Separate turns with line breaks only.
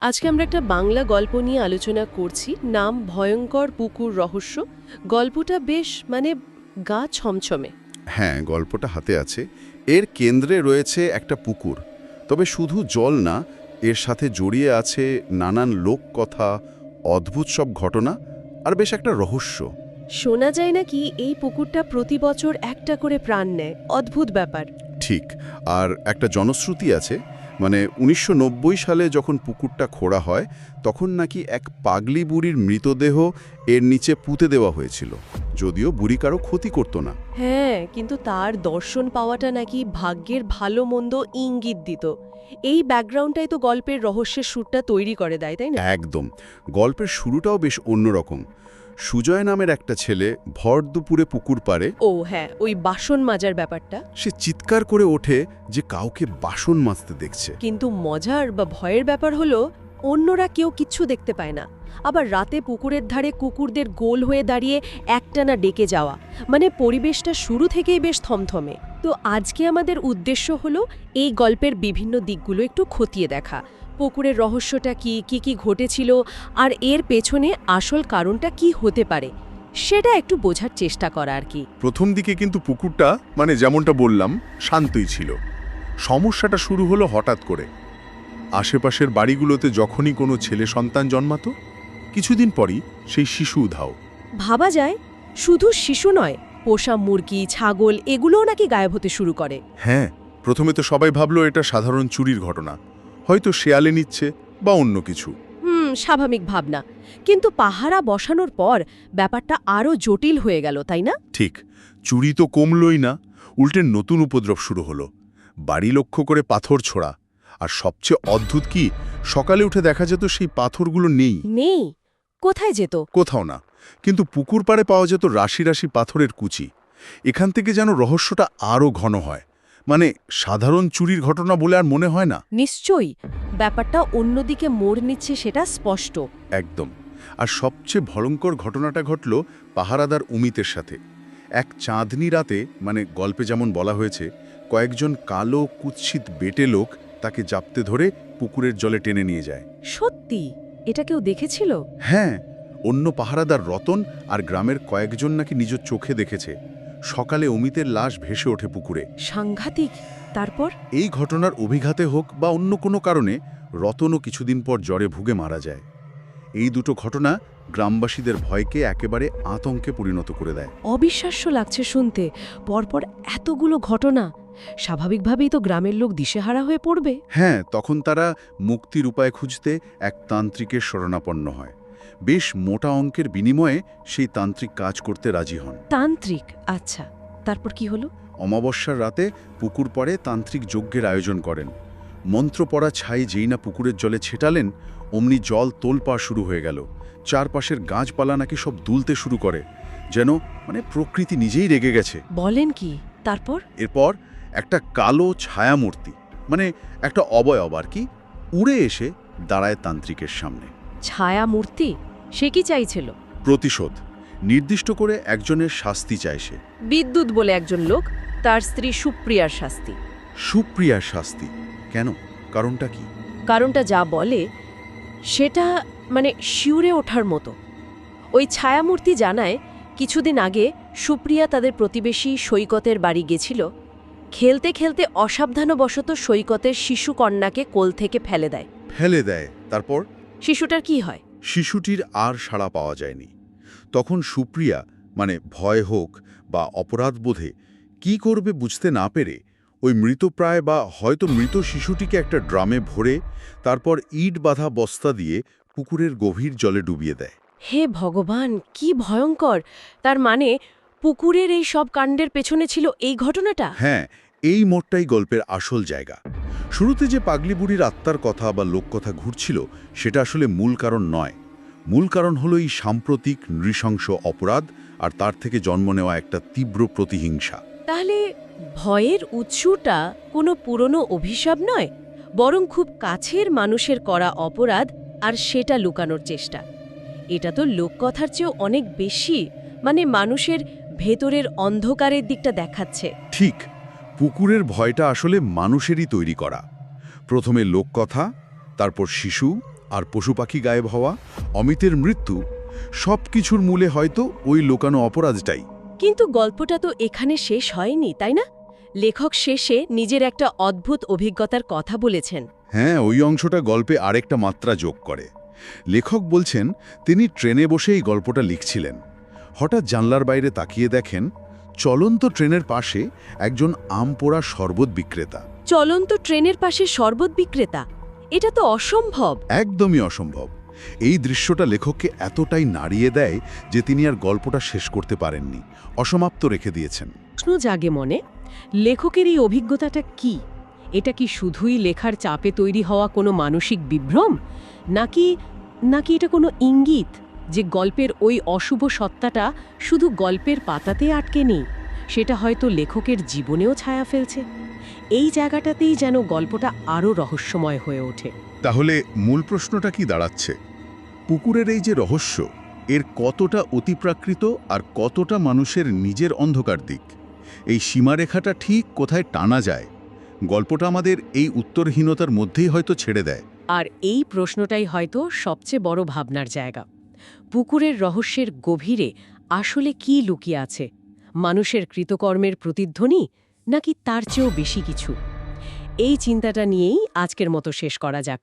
আজকে আমরা একটা বাংলা গল্প নিয়ে আলোচনা করছি, নাম ভয়ঙ্কর পুকুর রহস্য। গল্পটা বেশ গা ছমছমে।
হ্যাঁ, গল্পটা হাতে আছে। এর কেন্দ্রে রয়েছে একটা পুকুর, তবে শুধু জল না, এর সাথে জড়িয়ে আছে নানান লোককথা, অদ্ভুত সব ঘটনা আর বেশ একটা রহস্য।
শোনা যায় নাকি এই পুকুরটা প্রতি বছর একটা করে প্রাণ নেয়, অদ্ভুত ব্যাপার।
ঠিক। আর একটা জনশ্রুতি আছে, ১৯৯০ সালে যখন পুকুরটা খোঁড়া হয় তখন নাকি এক পাগলি বুড়ির মৃতদেহ এর নিচে পুঁতে দেওয়া হয়েছিল, যদিও বুড়ি কারো ক্ষতি করত না।
হ্যাঁ, কিন্তু তার দর্শন পাওয়াটা নাকি ভাগ্যের ভালো মন্দ ইঙ্গিত দিত। এই ব্যাকগ্রাউন্ডটাই তো গল্পের রহস্যের সুরটা তৈরি করে দেয়, তাই না?
একদম। গল্পের শুরুটাও বেশ অন্যরকম। সুজয় নামের একটা ছেলে ভর দুপুরে পুকুর পাড়ে।
ও হ্যাঁ, ওই বাসন মাজার ব্যাপারটা।
সে চিৎকার করে ওঠে যে কাউকে বাসন মাজতে দেখছে।
কিন্তু মজার বা ভয়ের ব্যাপার হলো অন্যরা কেউ কিচ্ছু দেখতে পায় না। আবার রাতে পুকুরের ধারে কুকুরদের গোল হয়ে দাঁড়িয়ে একটানা ডেকে যাওয়া, পরিবেশটা শুরু থেকেই বেশ থমথমে। তো আজকে আমাদের উদ্দেশ্য হলো এই গল্পের বিভিন্ন দিকগুলো একটু খতিয়ে দেখা। পুকুরের রহস্যটা কি ঘটেছিল আর এর পেছনে আসল কারণটা কি হতে পারে সেটা একটু বোঝার চেষ্টা করা আর কি।
প্রথম দিকে কিন্তু পুকুরটা যেমনটা বললাম শান্তই ছিল। সমস্যাটা শুরু হলো হঠাৎ করে। আশেপাশের বাড়িগুলোতে যখনই কোনো ছেলে সন্তান জন্মাতো, কিছুদিন পরই সেই শিশু উধাও।
ভাবা যায়, শুধু শিশু নয়, পোষা মুরগি, ছাগল এগুলোও নাকি গায়েব হতে শুরু করে।
হ্যাঁ, প্রথমে তো সবাই ভাবলো এটা সাধারণ চুরির ঘটনা, হয়তো শেয়ালে নিচ্ছে বা অন্য কিছু।
স্বাভাবিক ভাবনা। কিন্তু পাহারা বসানোর পর ব্যাপারটা আরও জটিল হয়ে গেল, তাই না?
ঠিক, চুরি তো কমলই না, উল্টে নতুন উপদ্রব শুরু হলো। বাড়ি লক্ষ্য করে পাথর ছোড়া। আর সবচেয়ে অদ্ভুত কি, সকালে উঠে দেখা যেত সেই পাথরগুলো নেই।
নেই? কোথায় যেত?
কোথাও না, কিন্তু পুকুর পাড়ে পাওয়া যেত রাশি রাশি পাথরের কুচি। এখান থেকে যেন রহস্যটা আরও ঘন হয়। সাধারণ চুরির ঘটনা বলে আর মনে হয় না।
নিশ্চয়ই, ব্যাপারটা অন্যদিকে মোড় নিচ্ছে সেটা স্পষ্ট।
একদম। আর সবচেয়ে ভয়ঙ্কর ঘটনাটা ঘটল পাহারাদার অমিতের সাথে। এক চাঁদনি রাতে, গল্পে যেমন বলা হয়েছে, কয়েকজন কালো কুৎসিত বেটে লোক তাকে জাপতে ধরে পুকুরের জলে টেনে নিয়ে যায়।
সত্যি? এটা কেউ দেখেছিল?
হ্যাঁ, অন্য পাহারাদার রতন আর গ্রামের কয়েকজন নাকি নিজ চোখে দেখেছে। সকালে অমিতের লাশ ভেসে ওঠে পুকুরে।
সাংঘাতিক। তারপর?
এই ঘটনার অভিঘাতে হোক বা অন্য কোনো কারণে রতনও কিছুদিন পর জ্বরে ভুগে মারা যায়। এই দুটো ঘটনা গ্রামবাসীদের ভয়কে একেবারে আতঙ্কে পরিণত করে দেয়।
অবিশ্বাস্য লাগছে শুনতে। পরপর এতগুলো ঘটনা, স্বাভাবিকভাবেই তো গ্রামের লোক দিশেহারা হয়ে পড়বে।
হ্যাঁ, তখন তারা মুক্তির উপায় খুঁজতে এক তান্ত্রিকের শরণাপন্ন হয়। বেশ মোটা অঙ্কের বিনিময়ে সেই তান্ত্রিক কাজ করতে রাজি হন।
তান্ত্রিক? আচ্ছা, তারপর কি হলো?
অমাবস্যার রাতে পুকুর পাড়ে তান্ত্রিক যজ্ঞের আয়োজন করেন। মন্ত্র পড়া ছাই যেই না পুকুরের জলে ছেটালেন, অমনি জল তোলপাড় শুরু হয়ে গেল। চারপাশের গাছপালা নাকি সব দুলতে শুরু করে, যেন প্রকৃতি নিজেই রেগে গেছে।
বলেন কি? তারপর?
এরপর একটা কালো ছায়ামূর্তি, একটা অবয়ব আর কি, উড়ে এসে দাঁড়ায় তান্ত্রিকের সামনে।
ছায়া মূর্তি? সে কি চাইছিল?
প্রতিশোধ। নির্দিষ্ট করে একজনের শাস্তি চায় সে।
বিদ্যুৎ বলে একজন লোক, তার স্ত্রী সুপ্রিয়ার শাস্তি।
সুপ্রিয়ার শাস্তি? কেন? কারণটা কি?
কারণটা যা বলে সেটা শিউরে ওঠার মতো। ওই ছায়ামূর্তি জানায়, কিছুদিন আগে সুপ্রিয়া তাদের প্রতিবেশী সৈকতের বাড়ি গেছিল। খেলতে খেলতে অসাবধানবশত সৈকতের শিশু কন্যাকে কোল থেকে ফেলে দেয়।
ফেলে দেয়? তারপর?
শিশুটার কি হয়?
শিশুটির আর সাড়া পাওয়া যায়নি। তখন সুপ্রিয়া ভয় হোক বা অপরাধবোধে কি করবে বুঝতে না পেরে ওই মৃতপ্রায় বা হয়তো মৃত শিশুটিকে একটা ড্রামে ভরে তারপর ইট বাঁধা বস্তা দিয়ে পুকুরের গভীর জলে ডুবিয়ে দেয়।
হে ভগবান, কি ভয়ঙ্কর! তার পুকুরের এই সব কাণ্ডের পেছনে ছিল এই ঘটনাটা?
হ্যাঁ, এই মোড়টাই গল্পের আসল জায়গা। শুরুতে যে পাগলি বুড়ির আত্মার কথা বা লোককথা ঘুরছিল সেটা আসলে মূল কারণ নয়। মূল কারণ হলো এই সাম্প্রতিক নৃশংস অপরাধ আর তার থেকে জন্ম নেওয়া একটা তীব্র প্রতিহিংসা।
তাহলে ভয়ের উৎসটা কোনো পুরনো অভিশাপ নয়, বরং খুব কাছের মানুষের করা অপরাধ আর সেটা লুকানোর চেষ্টা। এটা তো লোককথার চেয়েও অনেক বেশি, মানুষের ভেতরের অন্ধকারের দিকটা দেখাচ্ছে।
ঠিক, পুকুরের ভয়টা আসলে মানুষেরই তৈরি করা। প্রথমে লোককথা, তারপর শিশু, আর পশু পাখি গায়েব হওয়া, অমিতের মৃত্যু, সব কিছুর মূলে হয়তো ওই লোকানো অপরাধটাই।
কিন্তু গল্পটা তো এখানে শেষ হয়নি, তাই না? লেখক শেষে নিজের একটা অদ্ভুত অভিজ্ঞতার কথা বলেছেন।
হ্যাঁ, ওই অংশটা গল্পে আরেকটা মাত্রা যোগ করে। লেখক বলছেন তিনি ট্রেনে বসে এই গল্পটা লিখছিলেন। হঠাৎ জানলার বাইরে তাকিয়ে দেখেন চলন্ত ট্রেনের পাশে একজন আম পোড়া শরবত বিক্রেতা।
চলন্ত ট্রেনের পাশে শরবত বিক্রেতা, এটা তো অসম্ভব।
একদমই অসম্ভব। এই দৃশ্যটা লেখককে এতটাই নাড়িয়ে দেয় যে তিনি আর গল্পটা শেষ করতে পারেননি, অসমাপ্ত রেখে দিয়েছেন।
প্রশ্ন জাগে মনে, লেখকের এই অভিজ্ঞতাটা কি? এটা কি শুধুই লেখার চাপে তৈরি হওয়া কোনো মানসিক বিভ্রম, নাকি নাকি এটা কোনো ইঙ্গিত যে গল্পের ওই অশুভ সত্তাটা শুধু গল্পের পাতাতে আটকে নেই, সেটা হয়তো লেখকের জীবনেও ছায়া ফেলছে? এই জায়গাটাতেই যেন গল্পটা আরও রহস্যময় হয়ে ওঠে।
তাহলে মূল প্রশ্নটা কি দাঁড়াচ্ছে? পুকুরের এই যে রহস্য, এর কতটা অতিপ্রাকৃত আর কতটা মানুষের নিজের অন্ধকার দিক? এই সীমারেখাটা ঠিক কোথায় টানা যায়? গল্পটা আমাদের এই উত্তরহীনতার মধ্যেই হয়তো ছেড়ে দেয়।
আর এই প্রশ্নটাই হয়তো সবচেয়ে বড় ভাবনার জায়গা। পুকুরের রহস্যের গভীরে আসলে কি লুকিয়ে আছে? মানুষের কৃতকর্মের প্রতিধ্বনি, নাকি তার চেয়েও বেশি কিছু? এই চিন্তাটা নিয়েই আজকের মতো শেষ করা যাক।